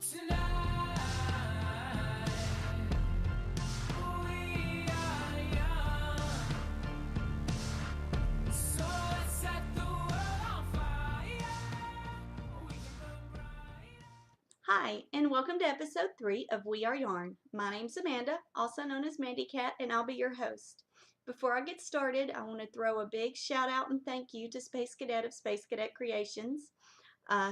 Tonight, we are young, so let's set the world on fire. We can burn bright. Hi, and welcome to episode 3 of We Are Yarn. My name's Amanda, also known as Mandy Cat, and I'll be your host. Before I get started, I want to throw a big shout out and thank you to Space Cadet of Space Cadet Creations,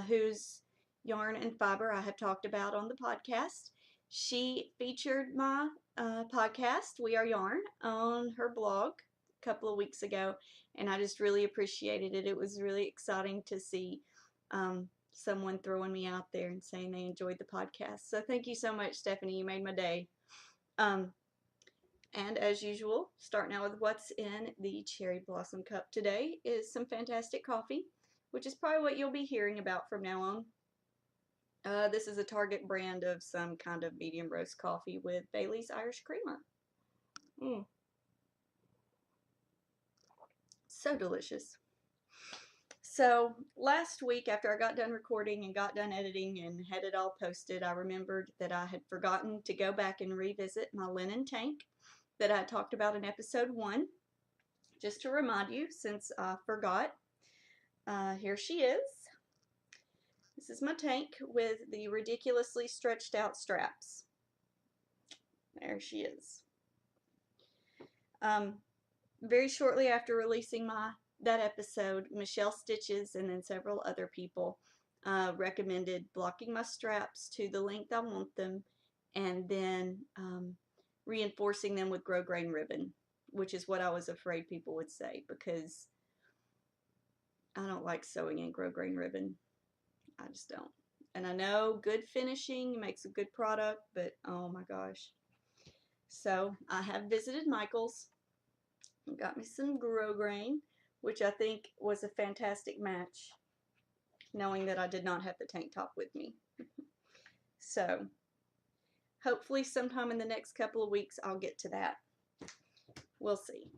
whose yarn and fiber I have talked about on the podcast. She featured my podcast, We Are Yarn, on her blog a couple of weeks ago, and I just really appreciated it. It was really exciting to see someone throwing me out there and saying they enjoyed the podcast. So thank you so much, Stephanie. You made my day. And as usual, starting out with what's in the cherry blossom cup today is some fantastic coffee, which is probably what you'll be hearing about from now on. This is a Target brand of some kind of medium roast coffee with Bailey's Irish Creamer. So delicious. So last week, after I got done recording and got done editing and had it all posted, I remembered that I had forgotten to go back and revisit my linen tank that I talked about in episode 1. Just to remind you, since I forgot, here she is. This is my tank with the ridiculously stretched out straps. There she is. Very shortly after releasing that episode, Michelle Stitches and then several other people recommended blocking my straps to the length I want them and then reinforcing them with grosgrain ribbon, which is what I was afraid people would say because I don't like sewing in grosgrain ribbon. I just don't. And I know good finishing makes a good product, but oh my gosh. So I have visited Michael's, got me some grosgrain, which I think was a fantastic match, knowing that I did not have the tank top with me. So hopefully sometime in the next couple of weeks I'll get to that. We'll see.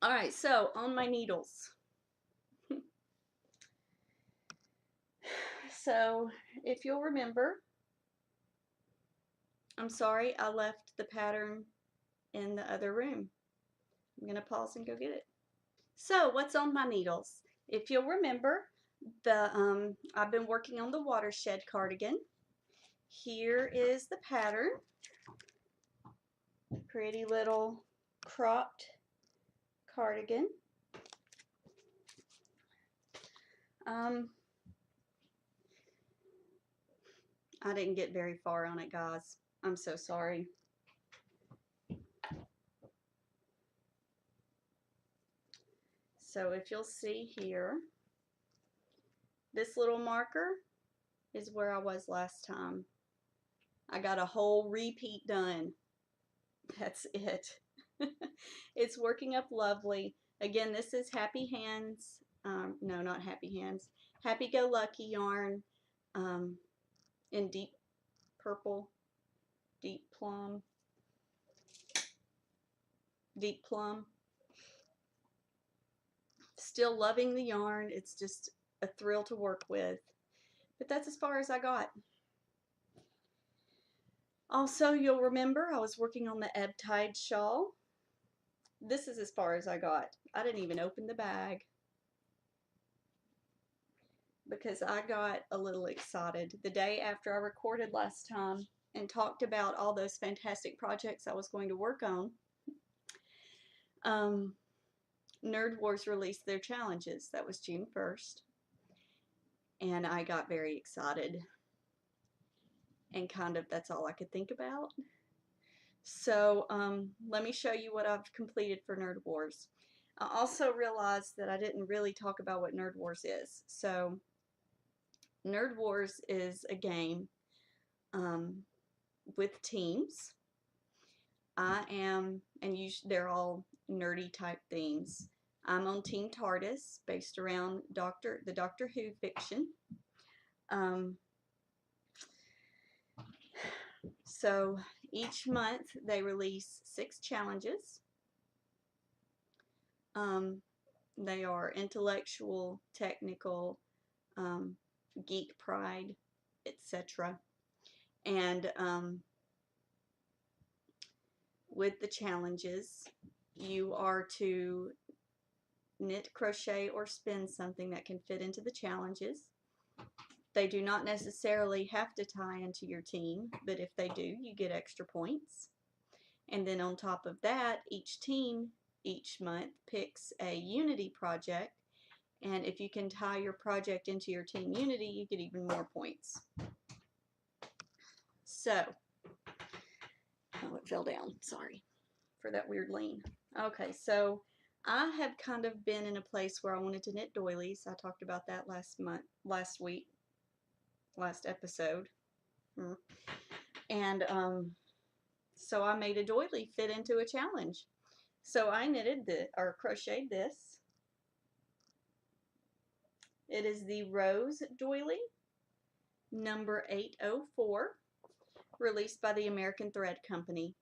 Alright, so on my needles. So if you'll remember, I'm sorry I left the pattern in the other room. I'm going to pause and go get it. So what's on my needles? If you'll remember, I've been working on the Watershed cardigan. Here is the pattern. Pretty little cropped cardigan. I didn't get very far on it, guys. I'm so sorry. So if you'll see here, this little marker is where I was last time. I got a whole repeat done. That's it. It's working up lovely. Again, this is Happy Hands. No, not Happy Hands. Happy Go Lucky yarn in deep purple, deep plum. Still loving the yarn. It's just a thrill to work with. But that's as far as I got. Also, you'll remember I was working on the ebb tide shawl. This is as far as I got. I didn't even open the bag because I got a little excited the day after I recorded last time and talked about all those fantastic projects I was going to work on. Nerd Wars released their challenges. That was June 1st. And I got very excited. And kind of that's all I could think about. So let me show you what I've completed for Nerd Wars. I also realized that I didn't really talk about what Nerd Wars is. So Nerd Wars is a game with teams. I am, and they're all nerdy type themes. I'm on Team TARDIS, based around the Doctor Who fiction. So each month they release 6 challenges. They are intellectual, technical, geek pride, etc. And with the challenges, you are to knit, crochet, or spin something that can fit into the challenges. They do not necessarily have to tie into your team, but if they do, you get extra points. And then on top of that, each team each month picks a unity project, and if you can tie your project into your team unity, you get even more points. So, oh, it fell down, sorry for that weird lean. Okay, so I have kind of been in a place where I wanted to knit doilies. I talked about that last episode. And so I made a doily fit into a challenge. So I crocheted this. It is the Rose doily, number 804, released by the American Thread Company.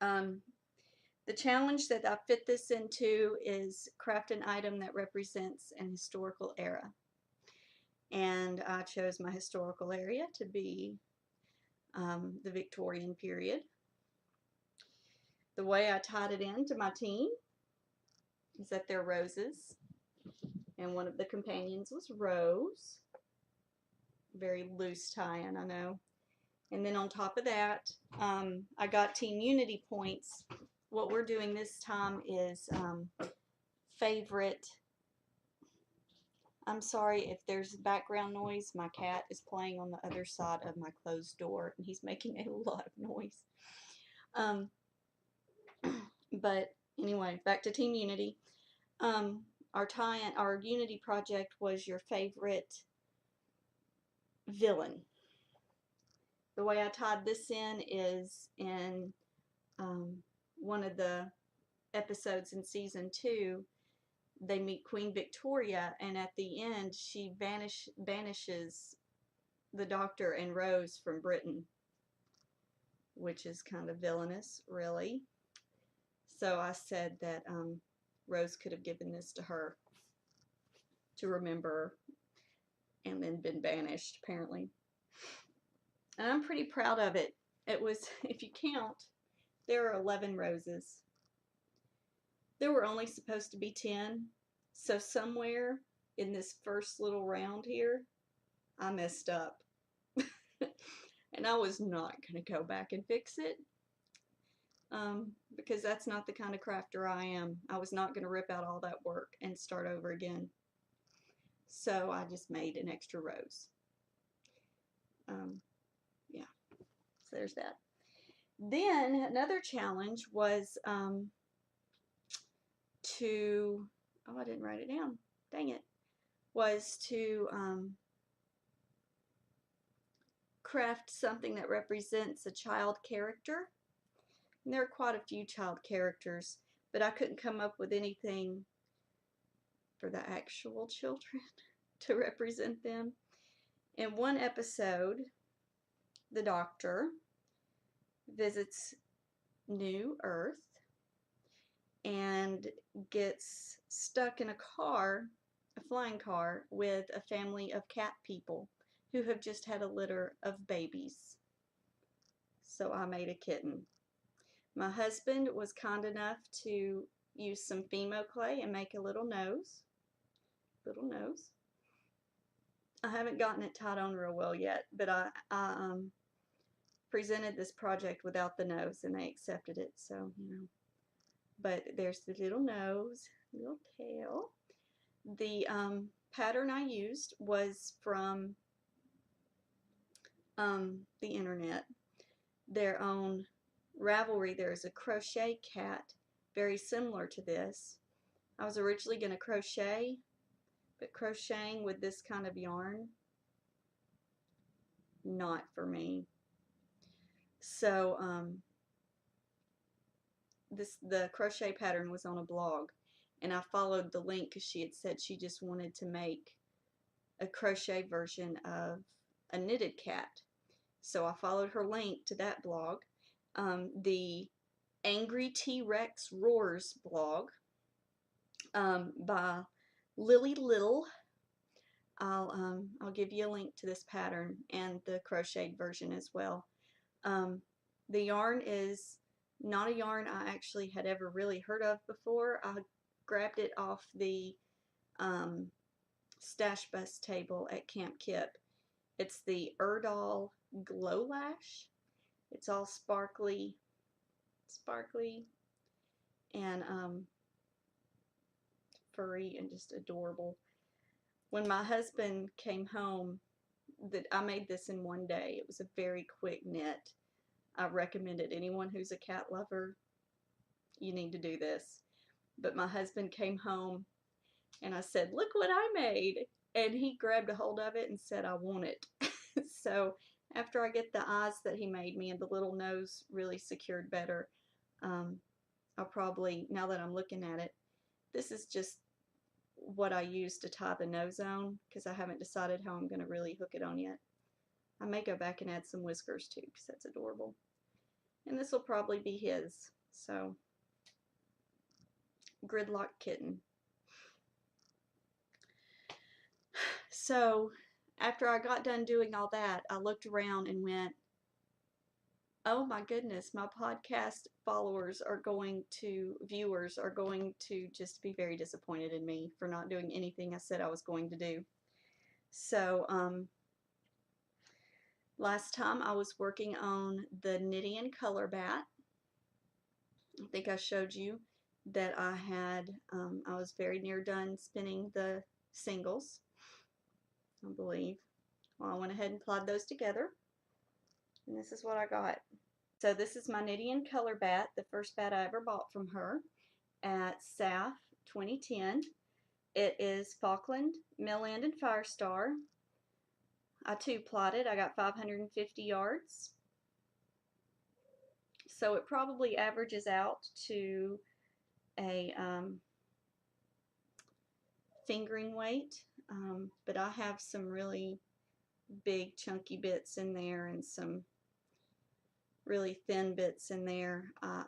The challenge that I fit this into is craft an item that represents an historical era. And I chose my historical area to be the Victorian period. The way I tied it into my team is that they're roses, and one of the companions was Rose. Very loose tie-in, I know. And then on top of that, I got Team Unity points. What we're doing this time is favorite. I'm sorry if there's background noise. My cat is playing on the other side of my closed door, and he's making a lot of noise. But anyway, back to Team Unity. Our Unity project was your favorite villain. The way I tied this in is in one of the episodes in season 2. They meet Queen Victoria, and at the end she banishes the Doctor and Rose from Britain, which is kind of villainous, really. So I said that Rose could have given this to her to remember, and then been banished, apparently. And I'm pretty proud of it. It was, if you count, there are 11 roses. There were only supposed to be 10, so somewhere in this first little round here, I messed up. And I was not going to go back and fix it, because that's not the kind of crafter I am. I was not going to rip out all that work and start over again. So I just made an extra rose. Yeah, so there's that. Then another challenge was I didn't write it down. Dang it. Was to craft something that represents a child character. And there are quite a few child characters, but I couldn't come up with anything for the actual children to represent them. In one episode, the Doctor visits New Earth and gets stuck in a car, a flying car, with a family of cat people who have just had a litter of babies. So I made a kitten. My husband was kind enough to use some Fimo clay and make a little nose. I haven't gotten it tied on real well yet, but I presented this project without the nose, and they accepted it, so, you know. But there's the little nose, little tail. The pattern I used was from the internet. Their own Ravelry. There's a crochet cat very similar to this. I was originally going to crochet, but crocheting with this kind of yarn, not for me. So the crochet pattern was on a blog, and I followed the link because she had said she just wanted to make a crochet version of a knitted cat. So I followed her link to that blog. The Angry T-Rex Roars blog by Lily Little. I'll give you a link to this pattern and the crocheted version as well. The yarn is not a yarn I actually had ever really heard of before. I grabbed it off the stash bus table at Camp Kip. It's the Erdal Glow Lash. It's all sparkly and furry and just adorable. When my husband came home, I made this in one day. It was a very quick knit. I recommend it. Anyone who's a cat lover, you need to do this. But my husband came home and I said, "Look what I made." And he grabbed a hold of it and said, "I want it." So after I get the eyes that he made me and the little nose really secured better, I'll probably, now that I'm looking at it, this is just what I use to tie the nose on because I haven't decided how I'm going to really hook it on yet. I may go back and add some whiskers too because that's adorable. And this will probably be his. So, Gridlock Kitten. So, after I got done doing all that, I looked around and went, oh my goodness, my podcast viewers are going to just be very disappointed in me for not doing anything I said I was going to do. So, last time I was working on the Midian color bat. I think I showed you that I was very near done spinning the singles, I believe. Well, I went ahead and plied those together, and this is what I got. So this is my Midian color bat, the first bat I ever bought from her at SAF 2010. It is Falkland, Midland, and Firestar. I two-plied it. I got 550 yards. So it probably averages out to a fingering weight, but I have some really big chunky bits in there and some really thin bits in there. If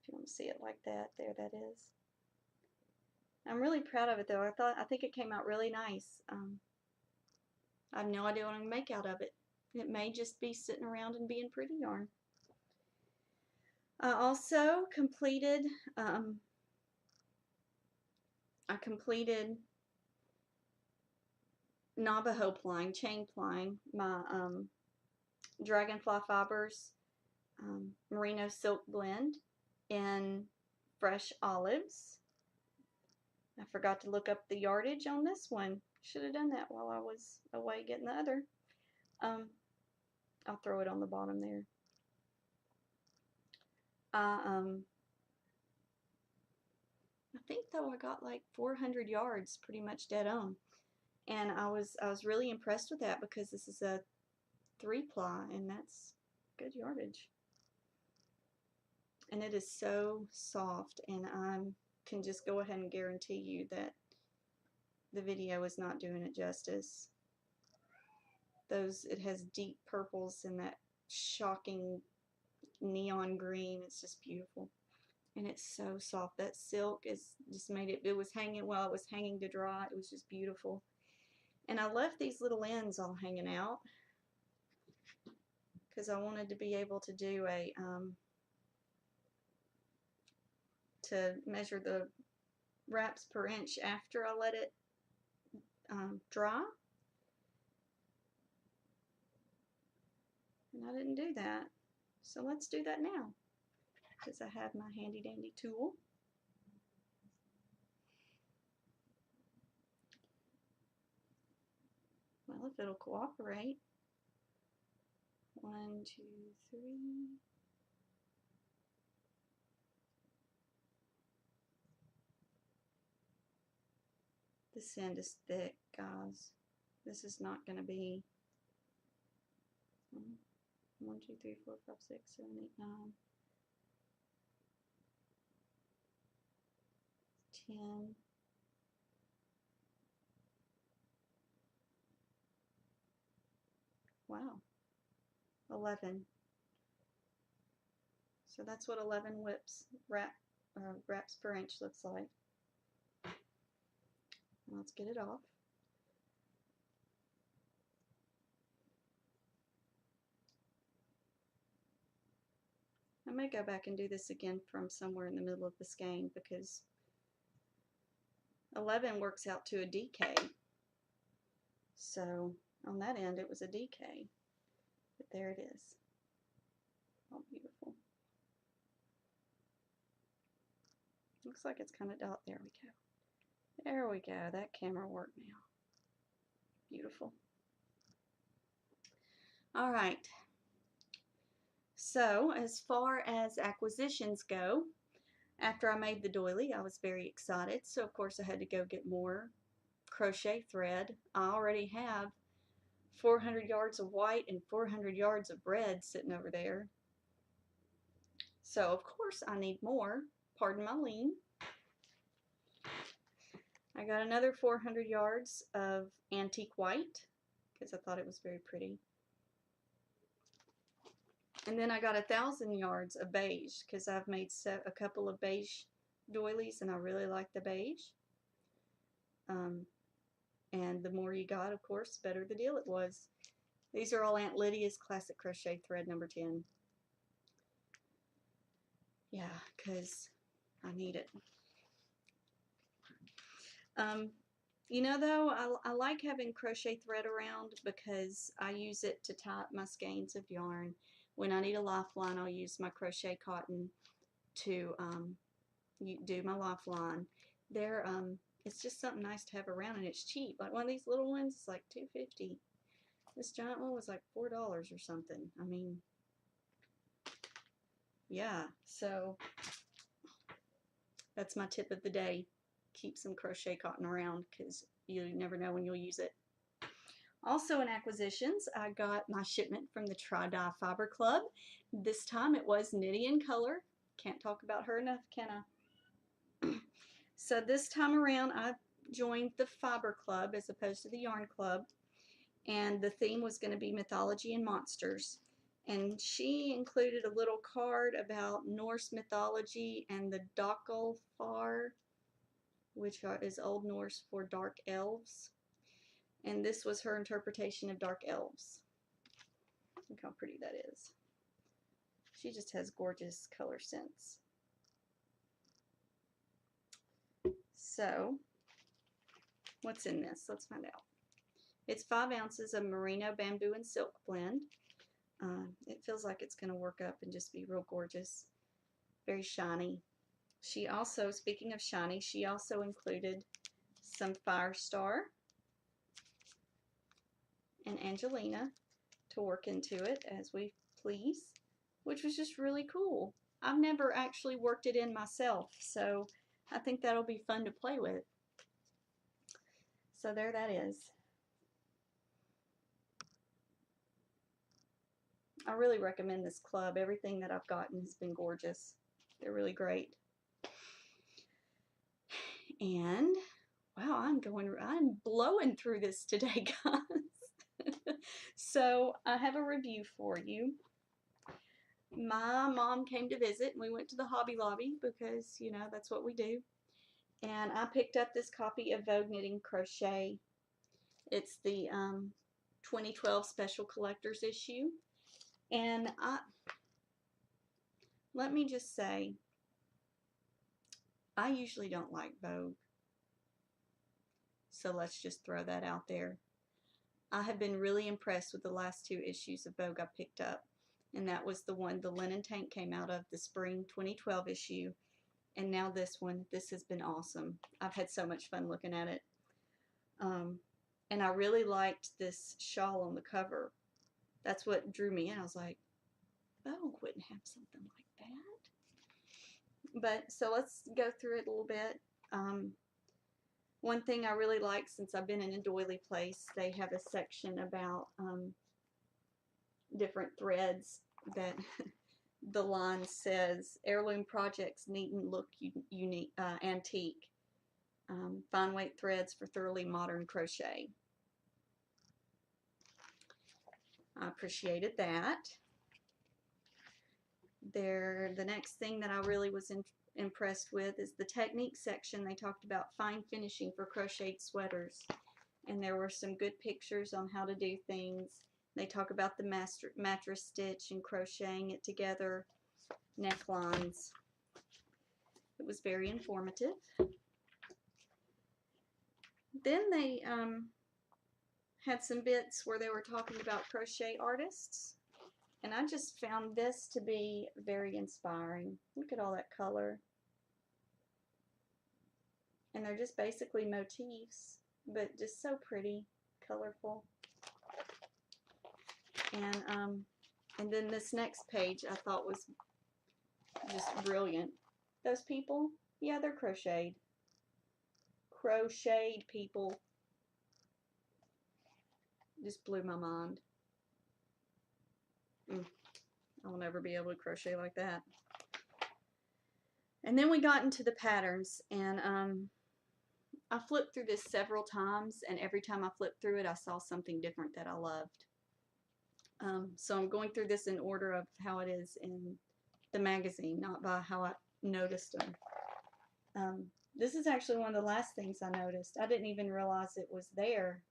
you want to see it like that, there that is. I'm really proud of it though. I think it came out really nice. I have no idea what I'm going to make out of it. It may just be sitting around and being pretty yarn. I also completed Navajo plying, chain plying, my Dragonfly Fibers merino silk blend in fresh olives. I forgot to look up the yardage on this one. Should have done that while I was away getting the other. I'll throw it on the bottom there. I think though I got like 400 yards pretty much dead on, and I was really impressed with that because this is a 3-ply and that's good yardage, and it is so soft, and I can just go ahead and guarantee you that the video is not doing it justice. It has deep purples and that shocking neon green. It's just beautiful. And it's so soft. That silk is just made it, it was hanging while it was hanging to dry. It was just beautiful. And I left these little ends all hanging out because I wanted to be able to do to measure the wraps per inch after I let it dry. And I didn't do that. So let's do that now, because I have my handy dandy tool. Well, if it'll cooperate. 1, 2, 3. This end is thick, guys. This is not going to be 1, 2, 3, 4, 5, 6, 7, 8, 9, 10. Wow. 11. So that's what 11 wraps per inch looks like. Let's get it off. I may go back and do this again from somewhere in the middle of the skein because 11 works out to a DK. So on that end it was a DK. But there it is. Oh, beautiful. Looks like it's kind of dot. There we go. There we go. That camera work now. Beautiful. All right. So as far as acquisitions go, after I made the doily, I was very excited. So of course I had to go get more crochet thread. I already have 400 yards of white and 400 yards of red sitting over there. So of course I need more. Pardon my lean. I got another 400 yards of antique white because I thought it was very pretty. And then I got 1,000 yards of beige because I've made a couple of beige doilies and I really like the beige. And the more you got, of course, the better the deal it was. These are all Aunt Lydia's Classic Crochet Thread number 10. Yeah, because I need it. You know, though, I like having crochet thread around because I use it to tie up my skeins of yarn. When I need a lifeline, I'll use my crochet cotton to do my lifeline. It's just something nice to have around, and it's cheap. Like one of these little ones is like $2.50. This giant one was like $4 or something. I mean, yeah. So that's my tip of the day. Keep some crochet cotton around because you never know when you'll use it. Also in acquisitions, I got my shipment from the Tri-Dye Fiber Club. This time it was Midian color. Can't talk about her enough, can I? So this time around I joined the Fiber Club as opposed to the Yarn Club. And the theme was going to be mythology and monsters. And she included a little card about Norse mythology and the Dokalfar, which is Old Norse for dark elves. And this was her interpretation of dark elves. Look how pretty that is. She just has gorgeous color sense. So, what's in this? Let's find out. It's 5 ounces of merino, bamboo, and silk blend. It feels like it's going to work up and just be real gorgeous. Very shiny. She also, speaking of shiny, she also included some Firestar and Angelina to work into it as we please, which was just really cool. I've never actually worked it in myself, so I think that'll be fun to play with. So there that is. I really recommend this club. Everything that I've gotten has been gorgeous. They're really great. And wow, I'm blowing through this today, guys. So I have a review for you. My mom came to visit and we went to the Hobby Lobby because, you know, that's what we do. And I picked up this copy of Vogue Knitting Crochet. It's the 2012 Special Collector's issue. And let me just say, I usually don't like Vogue. So let's just throw that out there. I have been really impressed with the last 2 issues of Vogue I picked up. And that was the one the linen tank came out of, the spring 2012 issue. And now this one. This has been awesome. I've had so much fun looking at it. And I really liked this shawl on the cover. That's what drew me in. I was like, Vogue wouldn't have something like that. But so let's go through it a little bit. One thing I really like, since I've been in a doily place, they have a section about different threads that the line says, heirloom projects neat and look unique, antique. Fine weight threads for thoroughly modern crochet. I appreciated that. The next thing that I really was impressed with is the technique section. They talked about fine finishing for crocheted sweaters, and there were some good pictures on how to do things. They talk about the mattress stitch and crocheting it together, necklines. It was very informative. Then they had some bits where they were talking about crochet artists, and I just found this to be very inspiring. Look at all that color. And they're just basically motifs, but just so pretty, colorful. And then this next page I thought was just brilliant. Those people, yeah, they're crocheted. Crocheted people. Just blew my mind. I'll never be able to crochet like that. And then we got into the patterns, and I flipped through this several times, and every time I flipped through it I saw something different that I loved. So I'm going through this in order of how it is in the magazine, not by how I noticed them. This is actually one of the last things I noticed. I didn't even realize it was there,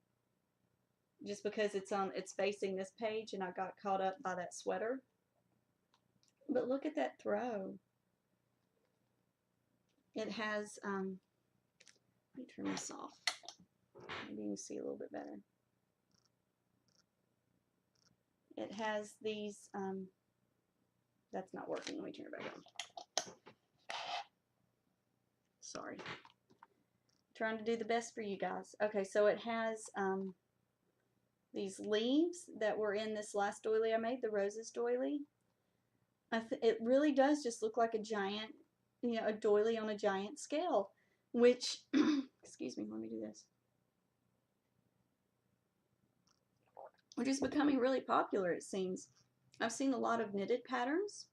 just because it's facing this page, and I got caught up by that sweater. But look at that throw. It has, let me turn this off. Maybe you can see a little bit better. It has these, that's not working. Let me turn it back on. Sorry. Trying to do the best for you guys. Okay, so it has these leaves that were in this last doily I made, the roses doily. It really does just look like a giant, you know, a doily on a giant scale, which, excuse me, let me do this, which is becoming really popular, it seems. I've seen a lot of knitted patterns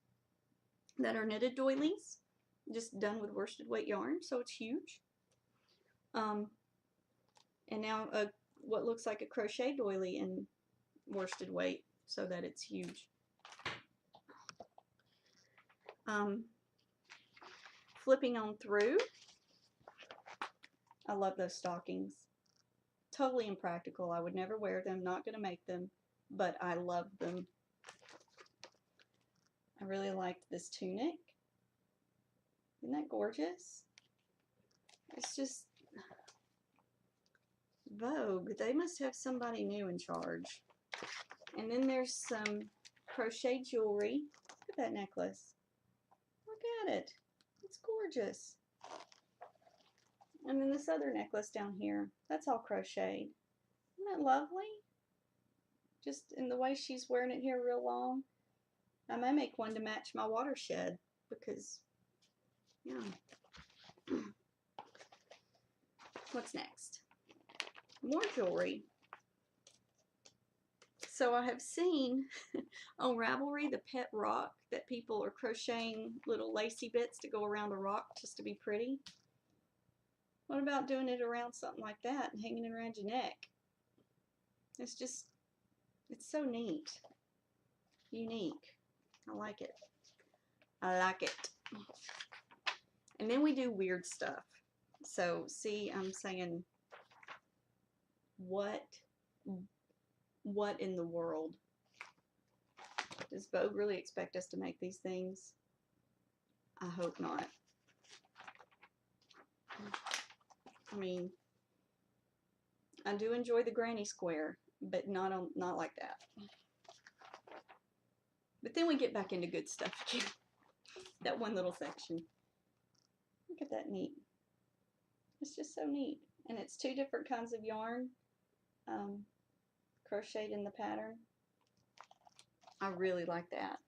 that are knitted doilies, just done with worsted weight yarn, so it's huge. And now what looks like a crochet doily in worsted weight, so that it's huge. Flipping on through, I love those stockings. Totally impractical. I would never wear them, not going to make them, but I love them. I really liked this tunic. Isn't that gorgeous? It's just Vogue. They must have somebody new in charge. And then there's some crochet jewelry. Look at that necklace. Look at it. It's gorgeous. And then this other necklace down here. That's all crocheted. Isn't that lovely? Just in the way she's wearing it here real long. I may make one to match my Watershed because, yeah. What's next? More jewelry. So I have seen on Ravelry the pet rock that people are crocheting little lacy bits to go around a rock just to be pretty. What about doing it around something like that and hanging it around your neck? It's just, it's so neat. Unique. I like it. I like it. And then we do weird stuff. So see, I'm saying, what in the world? Does Vogue really expect us to make these things? I hope not. I mean, I do enjoy the granny square, but not like that. But then we get back into good stuff again. That one little section. Look at that neat. It's just so neat. And it's two different kinds of yarn crocheted in the pattern. I really like that.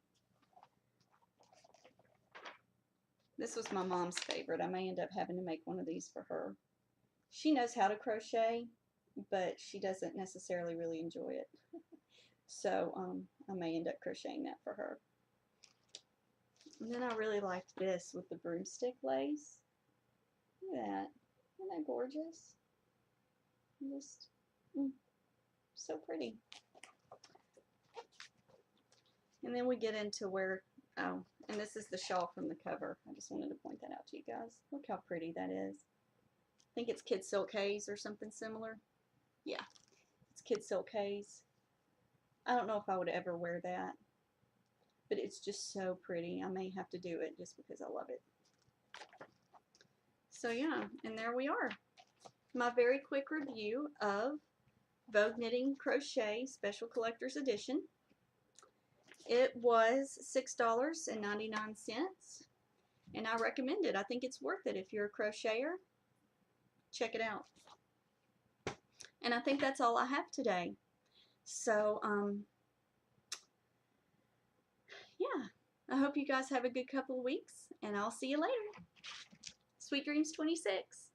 This was my mom's favorite. I may end up having to make one of these for her. She knows how to crochet, but she doesn't necessarily really enjoy it. So I may end up crocheting that for her. And then I really liked this with the broomstick lace. Look at that. Isn't that gorgeous? Just so pretty. And then we get into where, oh, And this is the shawl from the cover. I just wanted to point that out to you guys. Look how pretty that is. I think it's Kid Silk Haze or something similar. Yeah, it's Kid Silk Haze. I don't know if I would ever wear that, but it's just so pretty. I may have to do it just because I love it. So yeah, and there we are. My very quick review of Vogue Knitting Crochet Special Collector's Edition. It was $6.99, and I recommend it. I think it's worth it if you're a crocheter. Check it out. And I think that's all I have today. So, yeah, I hope you guys have a good couple of weeks, and I'll see you later. Sweet Dreams 26.